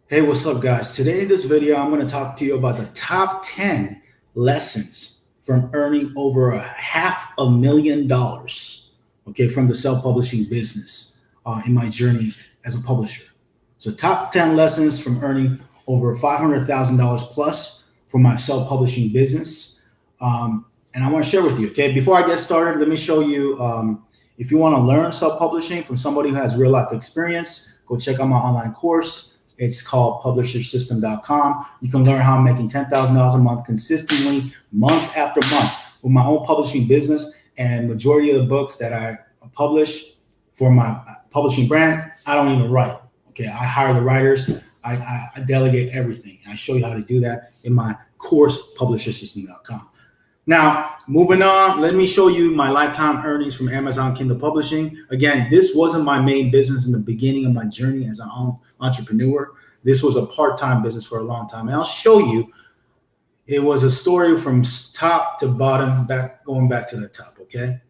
Hey, what's up, guys? Today in this video, I'm going to talk to you about the top 10 lessons from earning over $500,000, okay, from the self-publishing business in my journey as a publisher. So top 10 lessons from earning over $500,000 plus from my self-publishing business. And I want to share with you, okay? Before I get started, let me show you, if you want to learn self-publishing from somebody who has real life experience, go check out my online course. It's called publishersystem.com. You can learn how I'm making $10,000 a month consistently, month after month, with my own publishing business. And majority of the books that I publish for my publishing brand, I don't even write. Okay, I hire the writers. I delegate everything. I show you how to do that in my course, publishersystem.com. Now, moving on, let me show you my lifetime earnings from Amazon Kindle Publishing. Again, this wasn't my main business in the beginning of my journey as an entrepreneur. This was a part-time business for a long time. And I'll show you, it was a story from top to bottom, going back to the top, okay?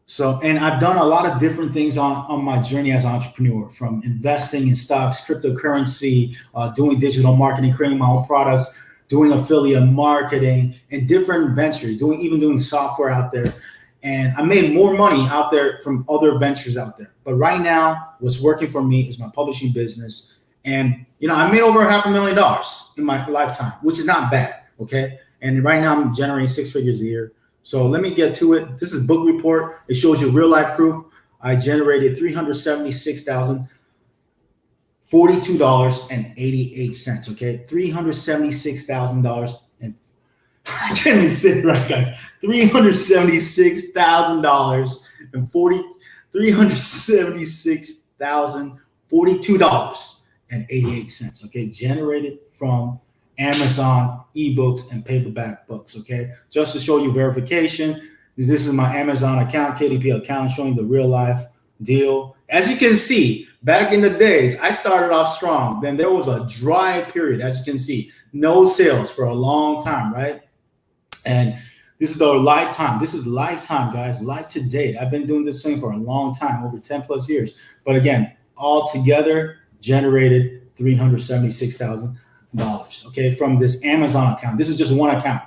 So, and I've done a lot of different things on my journey as an entrepreneur, from investing in stocks, cryptocurrency, doing digital marketing, creating my own products, doing affiliate marketing and different ventures, even doing software out there. And I made more money out there from other ventures out there. But right now, what's working for me is my publishing business. And, I made over $500,000 in my lifetime, which is not bad, okay? And right now I'm generating 6 figures a year. So let me get to it. This is book report. It shows you real life proof. I generated $376,042.88. Okay, $376,000 and I can't even sit right, guys. $376,000 and $376,042.88. Okay, generated from Amazon ebooks and paperback books. Okay, just to show you verification, this is my Amazon account, KDP account, showing the real life deal. As you can see, back in the days, I started off strong. Then there was a dry period, as you can see, no sales for a long time, right? And this is the lifetime. This is lifetime, guys, life to date. I've been doing this thing for a long time, over 10 plus years. But again, all together generated $376,000, okay, from this Amazon account. This is just one account.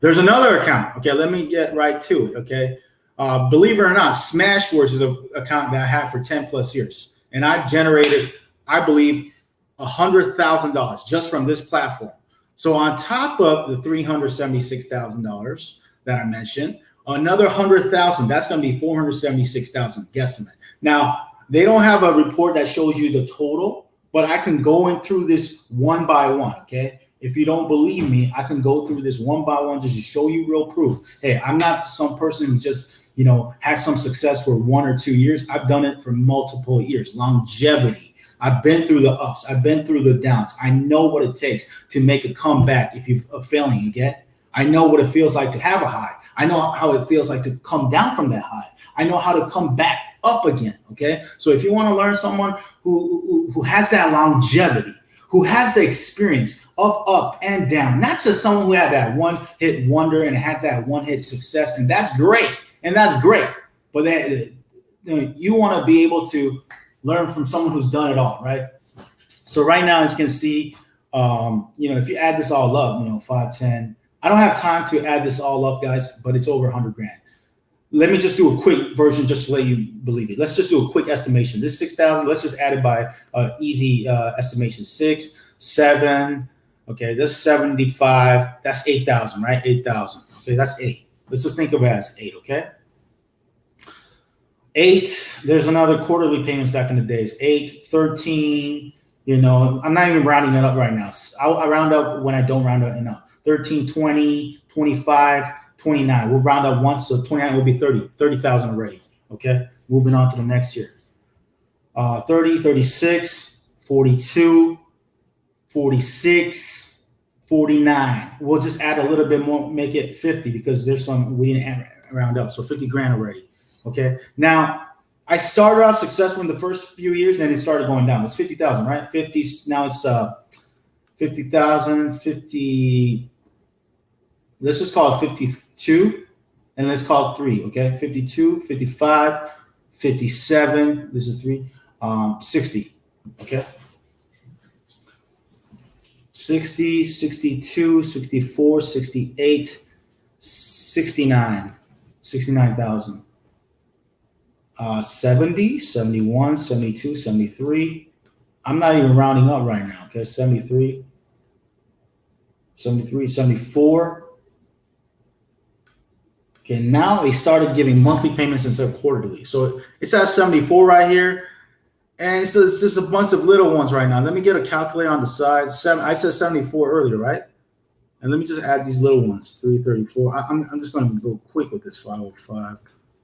There's another account. Okay, let me get right to it, okay? Believe it or not, Smashwords is an account that I have for 10 plus years. And I generated, I believe, $100,000 just from this platform. So on top of the $376,000 that I mentioned, another $100,000, that's going to be $476,000 guesstimate. Now, they don't have a report that shows you the total, but I can go in through this one by one, okay? If you don't believe me, I can go through this one by one just to show you real proof. Hey, I'm not some person who just, has some success for 1 or 2 years. I've done it for multiple years, longevity. I've been through the ups. I've been through the downs. I know what it takes to make a comeback if you're failing again. I know what it feels like to have a high. I know how it feels like to come down from that high. I know how to come back up again, okay? So if you want to learn someone who has that longevity, who has the experience of up and down, not just someone who had that one-hit wonder and had that one-hit success, and that's great, but you want to be able to learn from someone who's done it all, right? So right now, as you can see, if you add this all up, 5, 10, I don't have time to add this all up, guys, but it's over 100 grand. Let me just do a quick version just to let you believe it. Let's just do a quick estimation. This 6,000, let's just add it by easy estimation. 6, 7, okay, that's 75. That's 8,000, right? 8,000. Okay, that's 8. Let's just think of it as 8, okay? 8, there's another quarterly payments back in the days. 8, 13, I'm not even rounding it up right now. I round up when I don't round it enough. 13, 20, 25, 29. We'll round up once, so 29 will be 30,000 already. Okay, moving on to the next year. 30, 36, 42, 46, 49. We'll just add a little bit more, make it 50 because there's some we didn't round up. So 50 grand already. Okay. Now I started off successful in the first few years, then it started going down. It's 50,000, right? 50. Now it's 50,000, 50. Let's just call it 52, and let's call it 3, okay? 52, 55, 57, this is 3, 60, okay? 60, 62, 64, 68, 69, 69,000. 70, 71, 72, 73. I'm not even rounding up right now. Okay, 73, 73, 74. Okay, now they started giving monthly payments instead of quarterly. So it's at 74 right here. And so it's just a bunch of little ones right now. Let me get a calculator on the side. I said 74 earlier, right? And let me just add these little ones, 334. I'm just going to go quick with this. 505,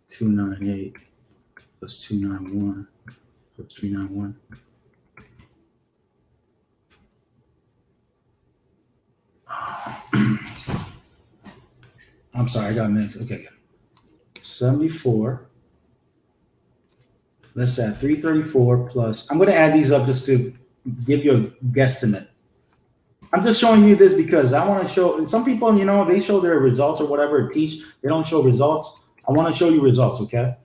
298 plus 291 plus 391. I'm sorry, I got mixed. Okay, 74. Let's add 334 plus. I'm going to add these up just to give you a guesstimate. I'm just showing you this because I want to show. Some people, they show their results or whatever, teach. They don't show results. I want to show you results, okay?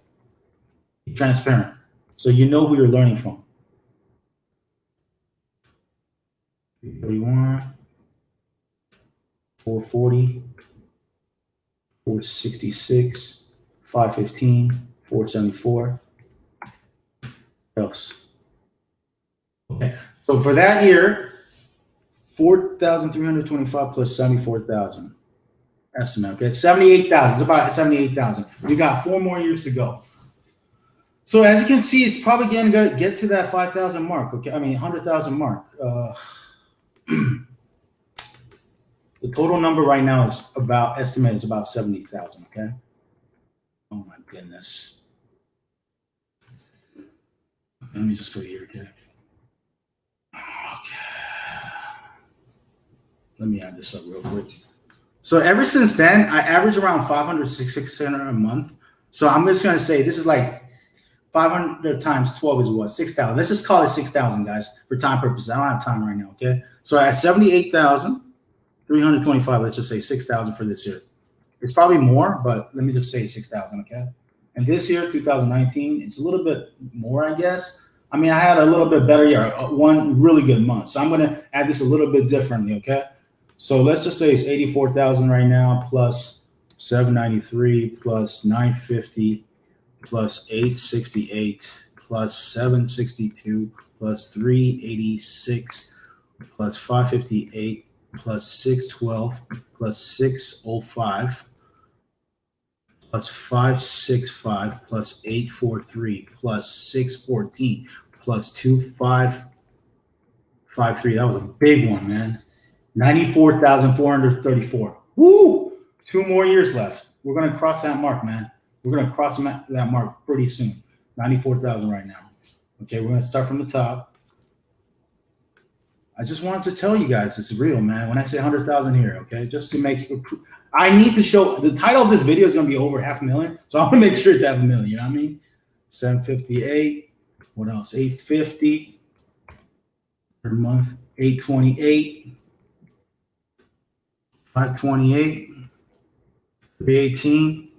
Be transparent. So you know who you're learning from. 331, 440, 466, 515, 474. What else? Okay. So for that year, 4,325 plus 74,000 estimate. Okay, it's 78,000. It's about 78,000. We got 4 more years to go. So as you can see, it's probably going to get to that 5,000 mark. Okay, I mean 100,000 mark. The total number right now is estimated is about 70,000. Okay. Oh my goodness. Let me just put it here. Okay. Let me add this up real quick. So ever since then, I average around 500, 600 a month. So I'm just going to say this is like 500 times 12 is what? 6,000. Let's just call it 6,000, guys, for time purposes. I don't have time right now, okay? So at 78,325, let's just say 6,000 for this year. It's probably more, but let me just say 6,000, okay? And this year, 2019, it's a little bit more, I guess. I mean, I had a little bit better year, one really good month. So I'm going to add this a little bit differently, okay? So let's just say it's 84,000 right now plus 793 plus 950 plus 868 plus 762 plus 386 plus 558 plus 612 plus 605 plus 565 plus 843 plus 614 plus 2553. That was a big one, man. 94,434. Woo! 2 more years left. We're going to cross that mark, man. We're going to cross that mark pretty soon. 94,000 right now. Okay, we're going to start from the top. I just wanted to tell you guys it's real, man. When I say 100,000 here, okay, just to make sure. I need to show the title of this video is going to be over 500,000. So I want to make sure it's 500,000. You know what I mean? 758. What else? 850 per month. 828. 528, 318,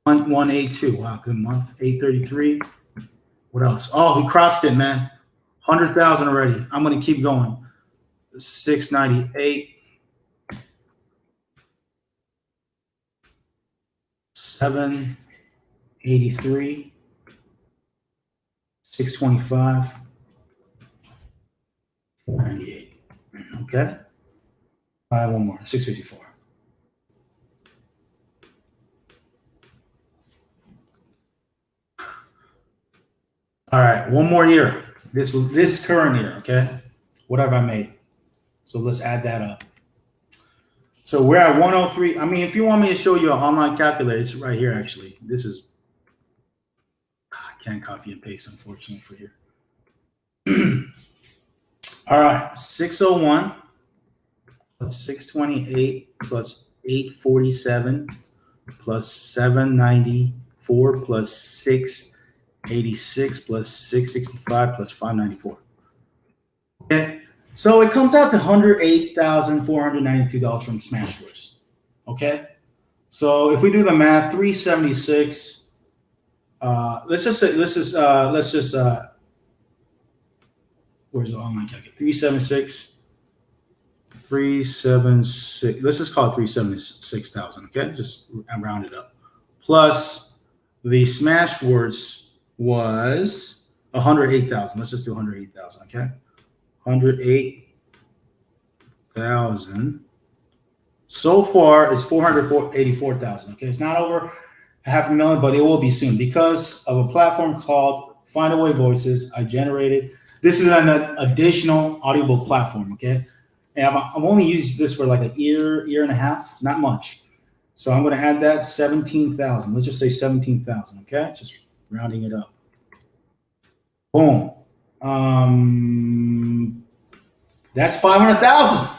182. Wow, good month. 833. What else? Oh, he crossed it, man. 100,000 already. I'm going to keep going. 698, 783, 625, 498. Okay. One more, 654. All right, one more year. This current year, okay? What have I made? So let's add that up. So we're at 103. I mean, if you want me to show you an online calculator, it's right here, actually. This is, I can't copy and paste, unfortunately, for here. All right, 601. Plus 628 plus 847 plus 794 plus 686 plus 665 plus 594. Okay, so it comes out to $108,492 from Smashwords. Okay, so if we do the math, 376. Let's just where's the online calculator? 376 376. Let's just call it 376,000. Okay, just round it up. Plus the Smashwords was 108,000. Let's just do 108,000. Okay, 108,000. So far, it's 484,000. Okay, it's not over $500,000, but it will be soon because of a platform called Findaway Voices. I generated. This is an additional audiobook platform. Okay. And I've only used this for like a year and a half, not much. So I'm going to add that 17,000. Let's just say 17,000. Okay, just rounding it up. Boom. That's 500,000.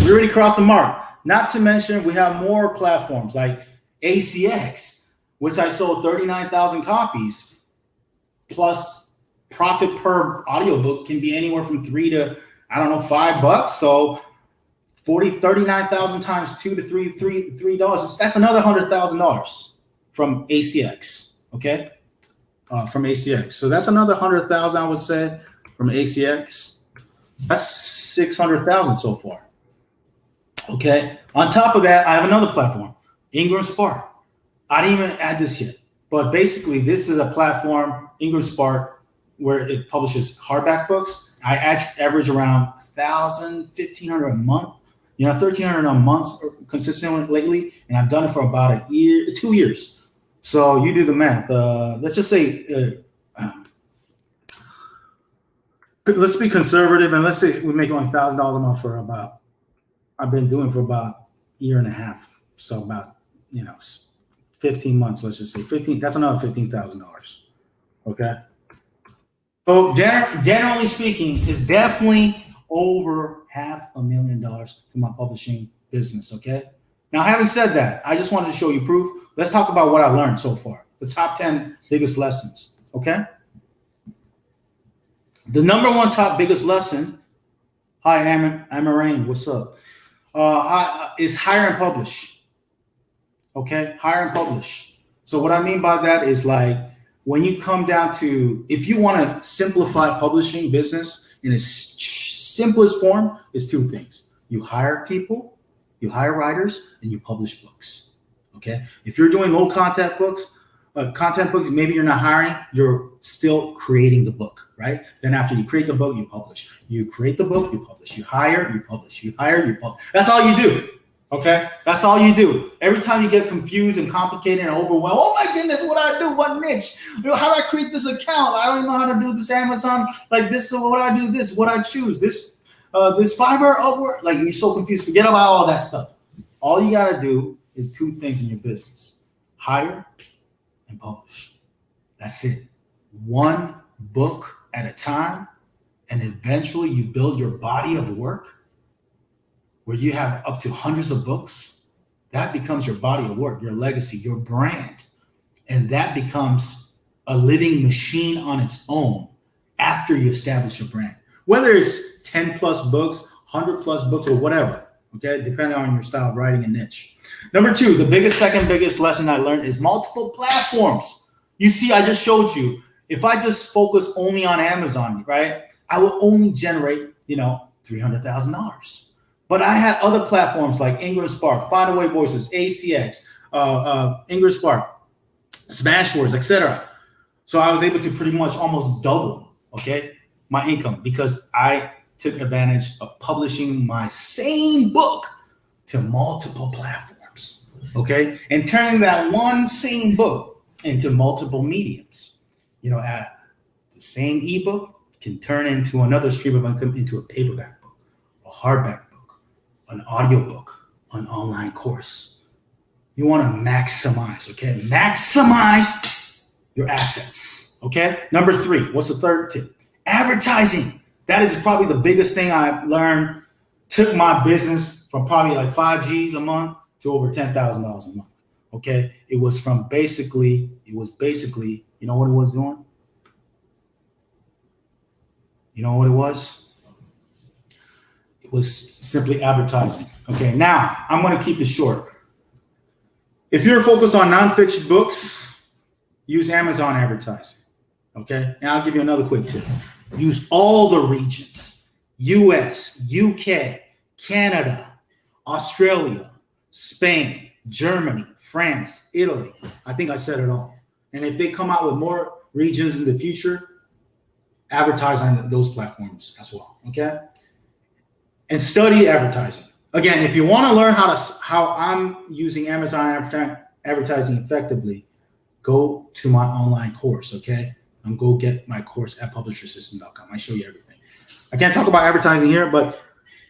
We already crossed the mark. Not to mention we have more platforms like ACX, which I sold 39,000 copies. Plus, profit per audiobook can be anywhere from $3 to $5. So 39,000 times 2 to $3. That's another $100,000 from ACX. Okay, from ACX. So that's another 100,000, I would say, from ACX. That's 600,000 so far. Okay. On top of that, I have another platform, Ingram Spark. I didn't even add this yet, but basically, this is a platform, Ingram Spark, where it publishes hardback books. I average around 1,000, 1,500 a month. 1,300 a month consistently lately, and I've done it for about a year, 2 years. So you do the math. Let's just say, let's be conservative, and let's say we make only $1,000 a month for about. I've been doing for about a year and a half, so about 15 months. Let's just say 15. That's another $15,000. Okay. So generally speaking, it's definitely over $500,000 for my publishing business. Okay. Now, having said that, I just wanted to show you proof. Let's talk about what I learned so far. The top 10 biggest lessons. Okay. The number one top biggest lesson. Hi, Amarain. What's up? Is hire and publish. Okay. Hire and publish. So what I mean by that is like when you come down to, if you want to simplify publishing business in its simplest form, is two things. You hire people, you hire writers, and you publish books. Okay. If you're doing low content books, maybe you're not hiring, you're still creating the book, right? Then after you create the book, you publish. You create the book, you publish. You hire, you publish. You hire, you publish. That's all you do. Okay. That's all you do. Every time you get confused and complicated and overwhelmed, oh my goodness, what do I do? What niche? How do I create this account? I don't even know how to do this Amazon like this. So what do I do this? What I choose? This Fiverr, Upwork, like you're so confused. Forget about all that stuff. All you got to do is two things in your business: hire and publish. That's it. One book at a time, and eventually you build your body of work where you have up to hundreds of books. That becomes your body of work, your legacy, your brand, and that becomes a living machine on its own after you establish your brand. Whether it's 10 plus books, 100 plus books, or whatever, okay, depending on your style of writing and niche. Number two, second biggest lesson I learned is multiple platforms. You see, I just showed you, if I just focus only on Amazon, right, I will only generate, $300,000. But I had other platforms like Ingram Spark, Findaway Voices, ACX, Ingram Spark, Smashwords, etc. So I was able to pretty much almost double, okay, my income because I took advantage of publishing my same book to multiple platforms, okay, and turning that one same book into multiple mediums. The same ebook can turn into another stream of income, into a paperback book, a hardback book, an audiobook, an online course. You want to maximize, okay? Maximize your assets, okay? Number three, what's the third tip? Advertising. That is probably the biggest thing I learned. Took my business from probably like 5 G's a month to over $10,000 a month, okay? It was basically, you know what it was doing? You know what it was? It was simply advertising. Okay, now I'm going to keep it short. If you're focused on nonfiction books, use Amazon advertising. Okay, and I'll give you another quick tip. Use all the regions: US, UK, Canada, Australia, Spain, Germany, France, Italy. I think I said it all. And if they come out with more regions in the future, advertise on those platforms as well. Okay. And study advertising. Again, if you want to learn how I'm using Amazon advertising effectively, go to my online course, okay? And go get my course at publishersystem.com. I show you everything. I can't talk about advertising here, but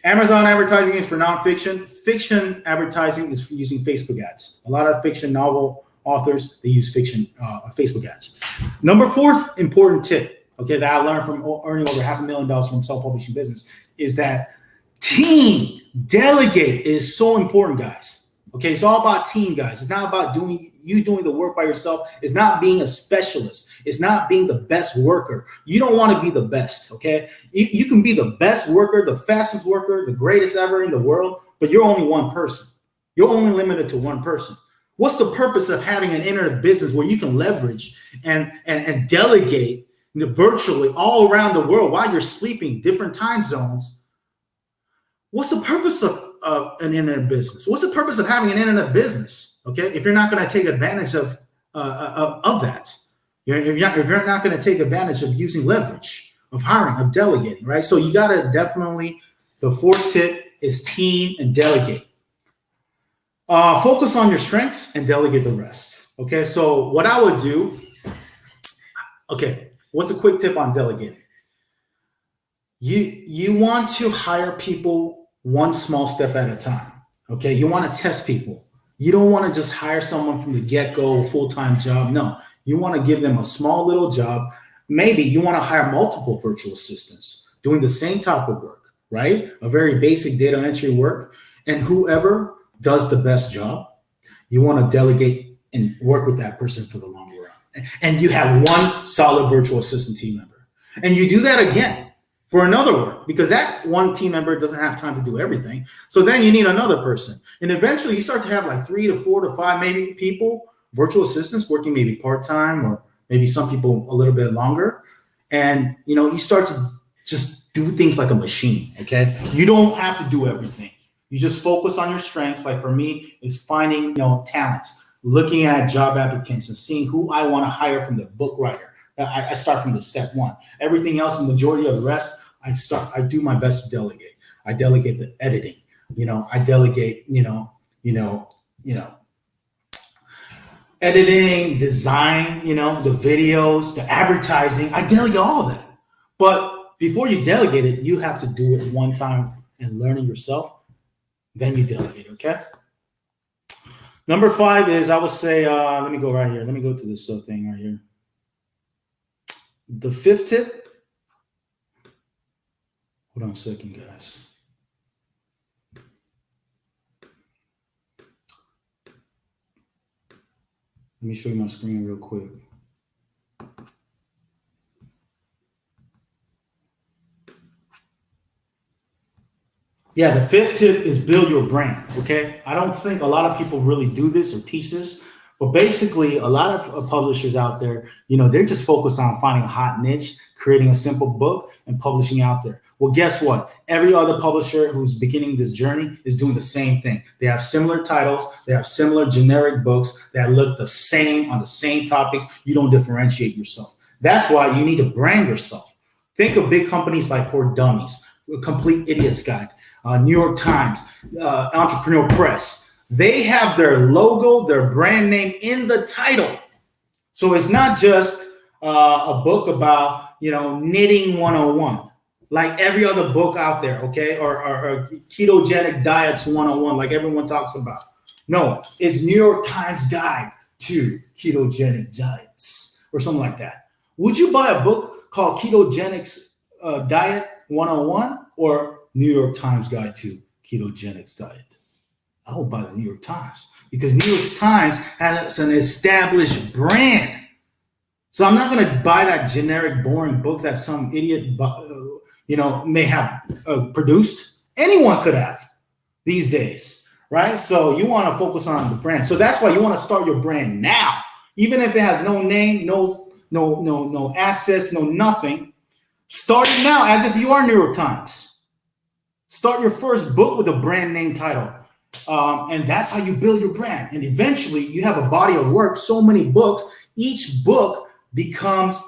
Amazon advertising is for nonfiction. Fiction advertising is for using Facebook ads. A lot of fiction novel authors, they use fiction Facebook ads. Number 4th important tip, okay, that I learned from earning over $500,000 from self-publishing business is that team, delegate is so important, guys. Okay, it's all about team, guys. It's not about doing the work by yourself. It's not being a specialist. It's not being the best worker. You don't want to be the best, okay? You can be the best worker, the fastest worker, the greatest ever in the world, but you're only one person. You're only limited to one person. What's the purpose of having an internet business where you can leverage and delegate virtually all around the world while you're sleeping, different time zones? What's the purpose of an internet business? What's the purpose of having an internet business? Okay, if you're not going to take advantage of that, if you're not going to take advantage of using leverage, of hiring, of delegating, right? So you got to definitely. The 4th tip is team and delegate. Focus on your strengths and delegate the rest. Okay, so what I would do. Okay, what's a quick tip on delegating? You want to hire people one small step at a time. Okay, you want to test people. You don't want to just hire someone from the get-go, full-time job. No, you want to give them a small little job. Maybe you want to hire multiple virtual assistants doing the same type of work, right? A very basic data entry work. And whoever does the best job, you want to delegate and work with that person for the long run. And you have one solid virtual assistant team member. And you do that again for another work, because that one team member doesn't have time to do everything. So then you need another person. And eventually you start to have like 3 to 4 to 5 maybe people, virtual assistants working maybe part-time or maybe some people a little bit longer. And, you start to just do things like a machine, okay? You don't have to do everything. You just focus on your strengths. Like for me, is finding, talents, looking at job applicants and seeing who I want to hire from the book writer. I start from the step 1. Everything else, the majority of the rest, I do my best to delegate. I delegate the editing, I delegate, editing, design, the videos, the advertising. I delegate all of that. But before you delegate it, you have to do it one time and learn it yourself. Then you delegate, okay? Number 5 is, I would say, let me go right here. Let me go to this thing right here. The 5th tip. Hold on a second, guys. Let me show you my screen real quick. Yeah, the 5th tip is build your brand, okay? I don't think a lot of people really do this or teach this, but basically a lot of publishers out there, they're just focused on finding a hot niche, creating a simple book and publishing out there. Well, guess what? Every other publisher who's beginning this journey is doing the same thing. They have similar titles. They have similar generic books that look the same on the same topics. You don't differentiate yourself. That's why you need to brand yourself. Think of big companies like For Dummies, Complete Idiot's Guide, New York Times, Entrepreneur Press. They have their logo, their brand name in the title. So it's not just a book about, knitting 101. Like every other book out there, okay? Or ketogenic diets 101, like everyone talks about. No, it's New York Times Guide to Ketogenic Diets or something like that. Would you buy a book called Ketogenics Diet 101 or New York Times Guide to Ketogenics Diet? I would buy the New York Times because New York Times has an established brand. So I'm not going to buy that generic, boring book that some idiot may have produced. Anyone could have these days, right? So you want to focus on the brand. So that's why you want to start your brand now, even if it has no name, no assets, no nothing. Start it now as if you are New York Times. Start your first book with a brand name title. And that's how you build your brand. And eventually you have a body of work, so many books. Each book becomes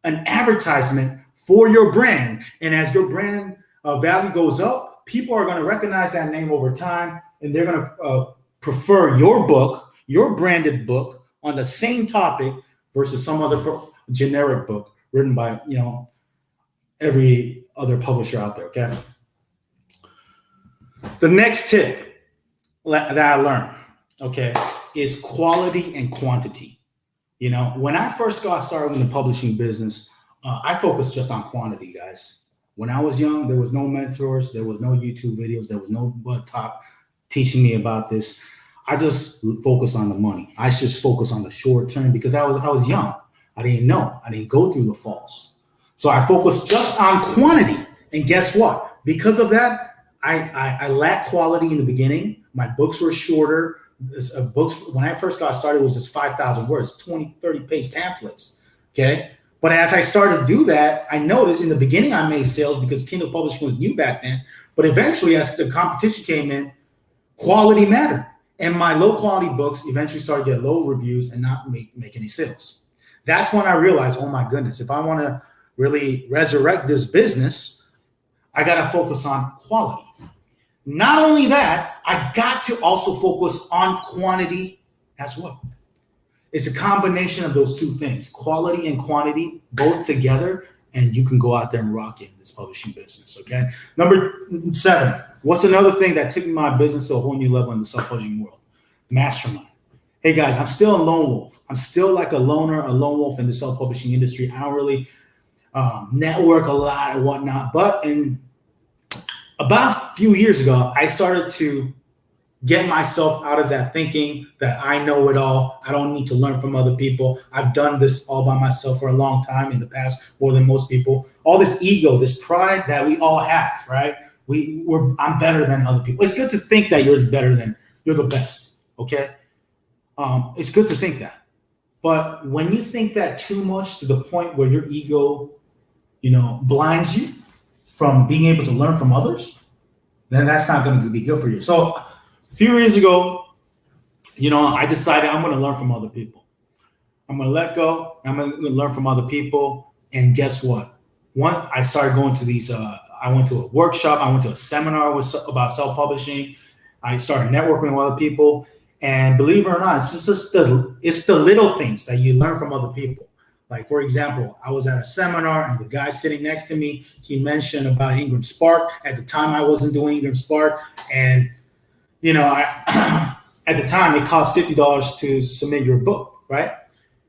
an advertisement for your brand. And as your brand value goes up, people are going to recognize that name over time, and they're going to prefer your book, your branded book on the same topic versus some other generic book written by, every other publisher out there. Okay. The next tip that I learned, okay, is quality and quantity. When I first got started in the publishing business, I focused just on quantity, guys. When I was young, there was no mentors, there was no YouTube videos, there was no top teaching me about this. I just focused on the money. I just focused on the short term because I was young. I didn't know. I didn't go through the falls. So I focused just on quantity. And guess what? Because of that, I lacked quality in the beginning. My books were shorter. Books, when I first got started, was just 5,000 words, 20, 30-page pamphlets. Okay. But as I started to do that, I noticed in the beginning I made sales because Kindle publishing was new back then. But eventually, as the competition came in, quality mattered. And my low quality books eventually started to get low reviews and not make any sales. That's when I realized, oh my goodness, if I want to really resurrect this business, I got to focus on quality. Not only that, I got to also focus on quantity as well. It's a combination of those two things, quality and quantity, both together, and you can go out there and rock it in this publishing business, okay? Number 7, what's another thing that took my business to a whole new level in the self-publishing world? Mastermind. Hey, guys, I'm still a lone wolf. I'm still like a loner, a lone wolf in the self-publishing industry. I don't really network a lot and whatnot, but in about a few years ago, I started to get myself out of that thinking that I know it all. I don't need to learn from other people. I've done this all by myself for a long time in the past, more than most people. All this ego, this pride that we all have, right? I'm better than other people. It's good to think that you're the best, okay? It's good to think that. But when you think that too much to the point where your ego, blinds you from being able to learn from others, then that's not going to be good for you. So a few years ago, I decided I'm going to learn from other people. I'm going to let go. I'm going to learn from other people. And guess what? I started going to these, I went to a workshop. I went to a seminar about self-publishing. I started networking with other people. And believe it or not, it's the little things that you learn from other people. Like, for example, I was at a seminar and the guy sitting next to me, he mentioned about Ingram Spark. At the time, I wasn't doing Ingram Spark. And at the time, it cost $50 to submit your book, right?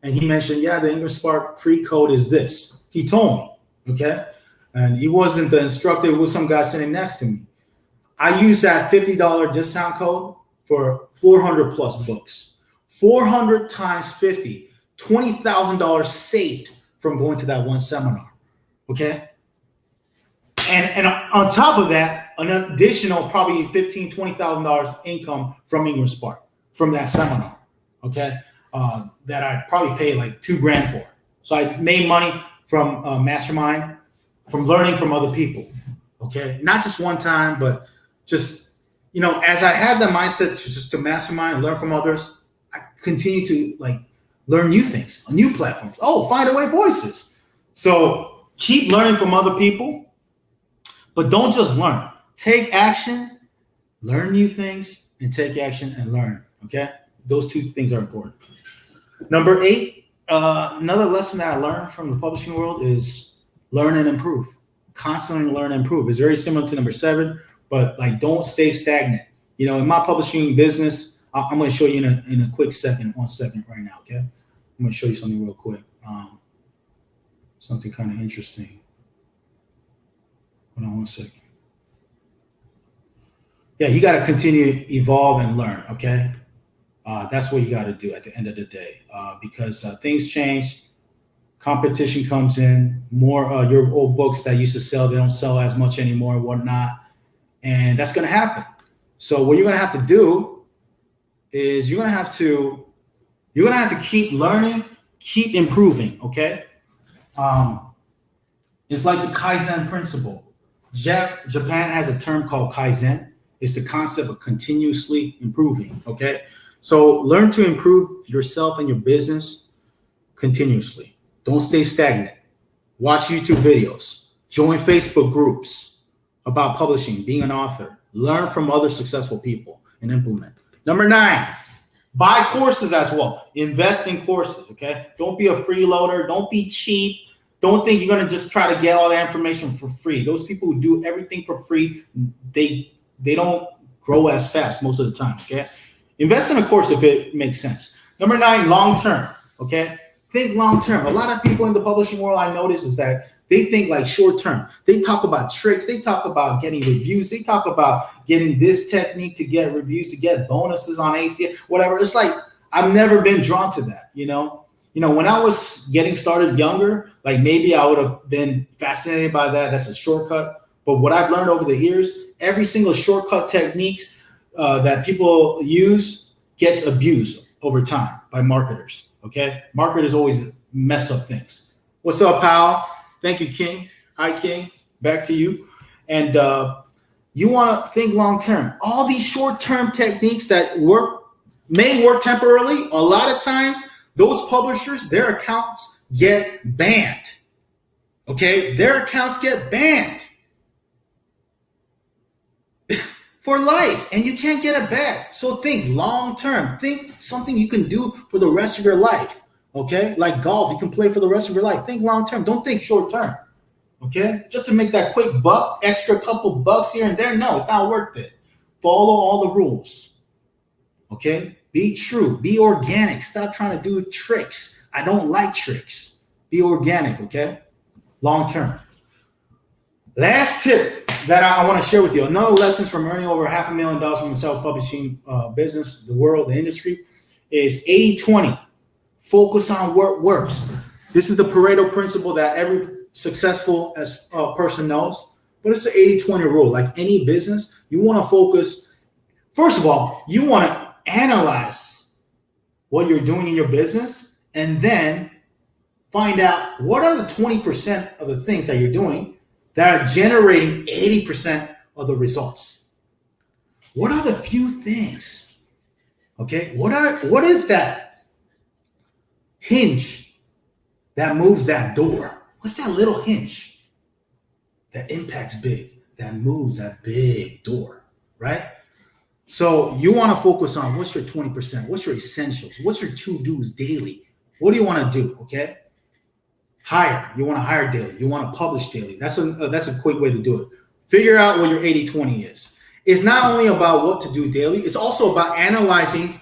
And he mentioned, the Ingram Spark free code is this. He told me, okay? And he wasn't the instructor. It was some guy sitting next to me. I used that $50 discount code for 400 plus books. 400 times 50, $20,000 saved from going to that one seminar, okay? And on top of that, an additional probably $15,000, $20,000 income from Ingram Spark, from that seminar, okay? That I probably paid like $2,000 for. So I made money from Mastermind, from learning from other people, okay? Not just one time, but just, as I had the mindset to mastermind and learn from others, I continue to learn new things on new platforms. Oh, Find Away Voices. So keep learning from other people, but don't just learn. Take action, learn new things, and take action and learn, okay? Those two things are important. Number 8, another lesson that I learned from the publishing world is learn and improve. Constantly learn and improve. It's very similar to number 7, but don't stay stagnant. In my publishing business, I'm going to show you in a quick second, 1 second right now, okay? I'm going to show you something real quick. Something kind of interesting. Hold on 1 second. Yeah, you got to continue to evolve and learn, okay? That's what you got to do at the end of the day, because things change. Competition comes in. More your old books that used to sell, they don't sell as much anymore and whatnot. And that's going to happen. So what you're going to have to do is you're going to have to keep learning, keep improving, okay? It's like the Kaizen principle. Japan has a term called Kaizen. It's the concept of continuously improving. Okay. So learn to improve yourself and your business continuously. Don't stay stagnant. Watch YouTube videos. Join Facebook groups about publishing, being an author. Learn from other successful people and implement. Number 9, buy courses as well. Invest in courses, okay? Don't be a freeloader. Don't be cheap. Don't think you're going to just try to get all that information for free. Those people who do everything for free, they don't grow as fast most of the time, okay? Invest in a course if it makes sense. Number 9, long term, okay? Think long term. A lot of people in the publishing world I notice is that they think like short term. They talk about tricks. They talk about getting reviews. They talk about getting this technique to get reviews, to get bonuses on ACA, whatever. It's like I've never been drawn to that, you know? When I was getting started younger, like maybe I would have been fascinated by that. That's a shortcut. But what I've learned over the years, every single shortcut techniques that people use gets abused over time by marketers. Okay, marketers always mess up things. What's up, pal? Thank you, King. Hi, King. Back to you. And you want to think long term. All these short term techniques that may work temporarily. A lot of times, those publishers, their accounts get banned. Okay, their accounts get banned for life, and you can't get it back. So think long term. Think something you can do for the rest of your life. Okay, like golf, you can play for the rest of your life. Think long term. Don't think short term. Okay, just to make that quick buck, extra couple bucks here and there. No, it's not worth it. Follow all the rules. Okay, be true. Be organic. Stop trying to do tricks. I don't like tricks. Be organic. Okay, long term. Last tip that I want to share with you. Another lessons from earning over $500,000 from the self-publishing business, the world, the industry, is 80-20. Focus on what works. This is the Pareto principle that every successful person knows, but it's the 80-20 rule. Like any business, you want to focus. First of all, you want to analyze what you're doing in your business and then find out what are the 20% of the things that you're doing that are generating 80% of the results. What are the few things? Okay, what is that hinge that moves that door? What's that little hinge that impacts big, that moves that big door, right? So you want to focus on what's your 20%, what's your essentials, what's your to-dos daily? What do you want to do, okay? Hire. You want to hire daily. You want to publish daily. That's a quick way to do it. Figure out what your 80-20 is. It's not only about what to do daily. It's also about analyzing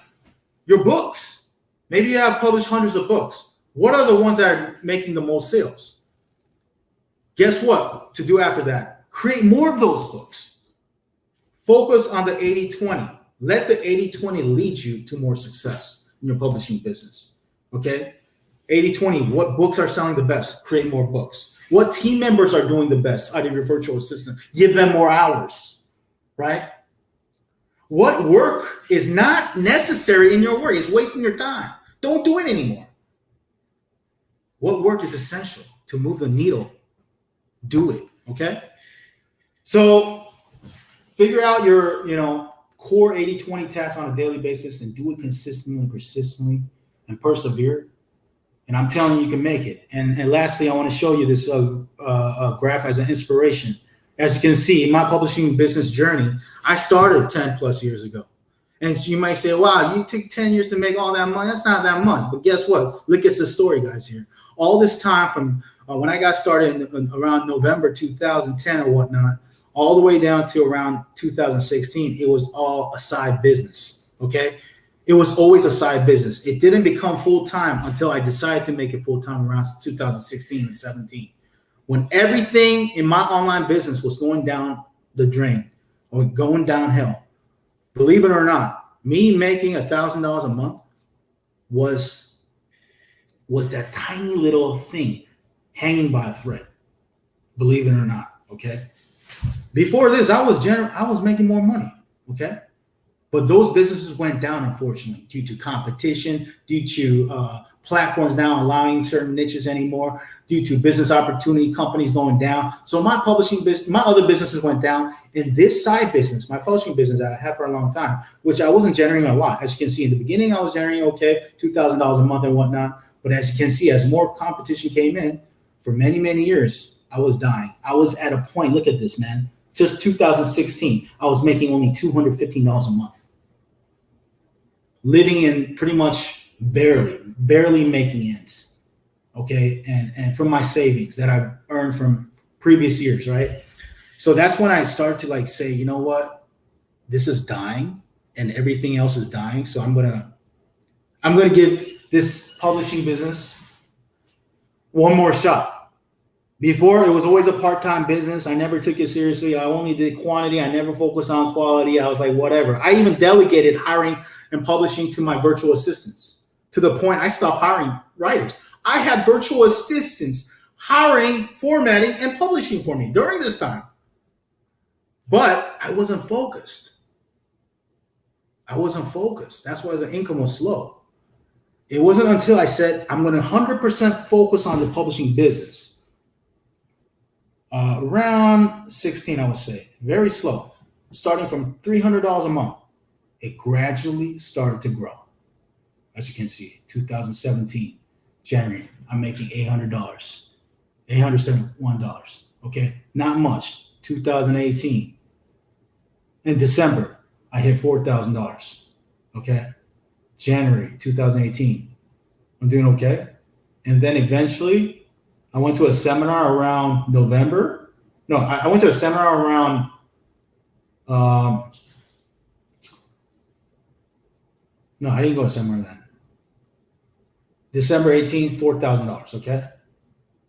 your books. Maybe you have published hundreds of books. What are the ones that are making the most sales? Guess what to do after that? Create more of those books. Focus on the 80-20. Let the 80-20 lead you to more success in your publishing business. Okay? 80-20, what books are selling the best? Create more books. What team members are doing the best out of your virtual assistant? Give them more hours, right? What work is not necessary in your work? It's wasting your time. Don't do it anymore. What work is essential to move the needle? Do it, okay? So figure out your, core 80-20 tasks on a daily basis and do it consistently and persistently and persevere. And I'm telling you, you can make it. And lastly, I want to show you this graph as an inspiration. As you can see, in my publishing business journey, I started 10 plus years ago. And so you might say, wow, you took 10 years to make all that money. That's not that much. But guess what? Look at the story, guys, here. All this time from when I got started around November 2010 or whatnot, all the way down to around 2016, it was all a side business, okay? It was always a side business. It didn't become full-time until I decided to make it full-time around 2016 and 17. When everything in my online business was going down the drain or going downhill, believe it or not, me making $1,000 a month was that tiny little thing hanging by a thread. Believe it or not, okay? Before this, I was making more money, okay? But those businesses went down, unfortunately, due to competition, due to platforms now allowing certain niches anymore due to business opportunity, companies going down. So my publishing business, my other businesses went down. And this side business, my publishing business that I had for a long time, which I wasn't generating a lot. As you can see in the beginning, I was generating okay, $2,000 a month and whatnot. But as you can see, as more competition came in, for many, many years, I was dying. I was at a point, look at this, man. Just 2016, I was making only $215 a month. Living in pretty much barely making ends. Okay, and from my savings that I've earned from previous years, right? So that's when I start to like say, you know what, this is dying, and everything else is dying. So I'm gonna give this publishing business one more shot. Before, it was always a part-time business. I never took it seriously. I only did quantity. I never focused on quality. I was like, whatever. I even delegated hiring and publishing to my virtual assistants to the point I stopped hiring writers. I had virtual assistants hiring, formatting, and publishing for me during this time. But I wasn't focused. That's why the income was slow. It wasn't until I said, I'm going to 100% focus on the publishing business. Around 16, I would say, very slow, starting from $300 a month. It gradually started to grow. As you can see, 2017, January, I'm making $800, $871. Okay, not much. 2018, in December, I hit $4,000. Okay, January 2018, I'm doing okay. And then eventually, I went to a seminar around November. No, I went to a seminar around no, I didn't go to a seminar then. December 18th, $4,000, okay?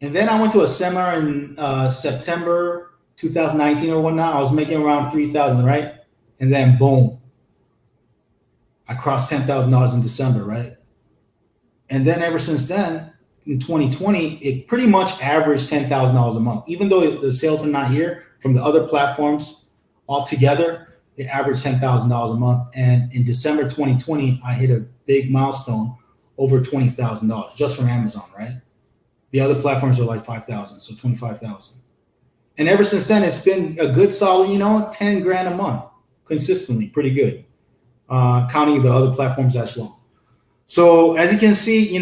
And then I went to a seminar in September 2019 or whatnot. I was making around $3,000, right? And then boom, I crossed $10,000 in December, right? And then ever since then, in 2020, it pretty much averaged $10,000 a month. Even though the sales are not here from the other platforms altogether, it averaged $10,000 a month. And in December 2020, I hit a big milestone, over $20,000 just from Amazon, right? The other platforms are like 5,000, so 25,000. And ever since then, it's been a good solid, 10 grand a month, consistently, pretty good, counting the other platforms as well. So as you can see,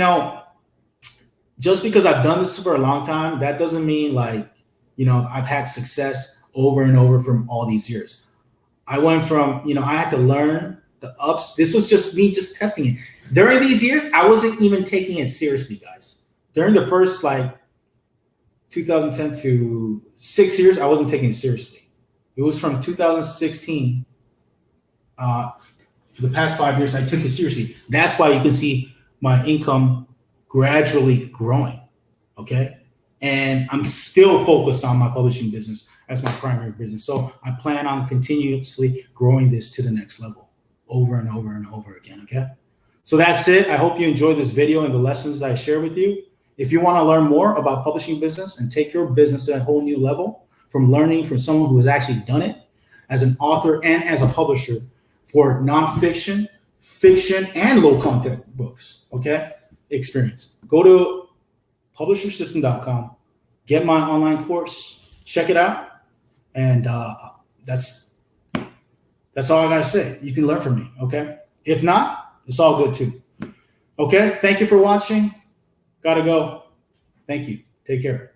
just because I've done this for a long time, that doesn't mean I've had success over and over from all these years. I went from, I had to learn the ups. This was just me just testing it. During these years, I wasn't even taking it seriously, guys. During the first 2010 to 6 years, I wasn't taking it seriously. It was from 2016. For the past 5 years, I took it seriously. That's why you can see my income gradually growing, okay? And I'm still focused on my publishing business as my primary business. So I plan on continuously growing this to the next level over and over and over again, okay? So that's it. I hope you enjoyed this video and the lessons I share with you. If you want to learn more about publishing business and take your business to a whole new level from learning from someone who has actually done it as an author and as a publisher for nonfiction, fiction, and low content books, okay? Experience. Go to publishersystem.com, get my online course, check it out, and that's all I gotta say. You can learn from me, okay? If not, it's all good too. Okay, thank you for watching. Gotta go. Thank you. Take care.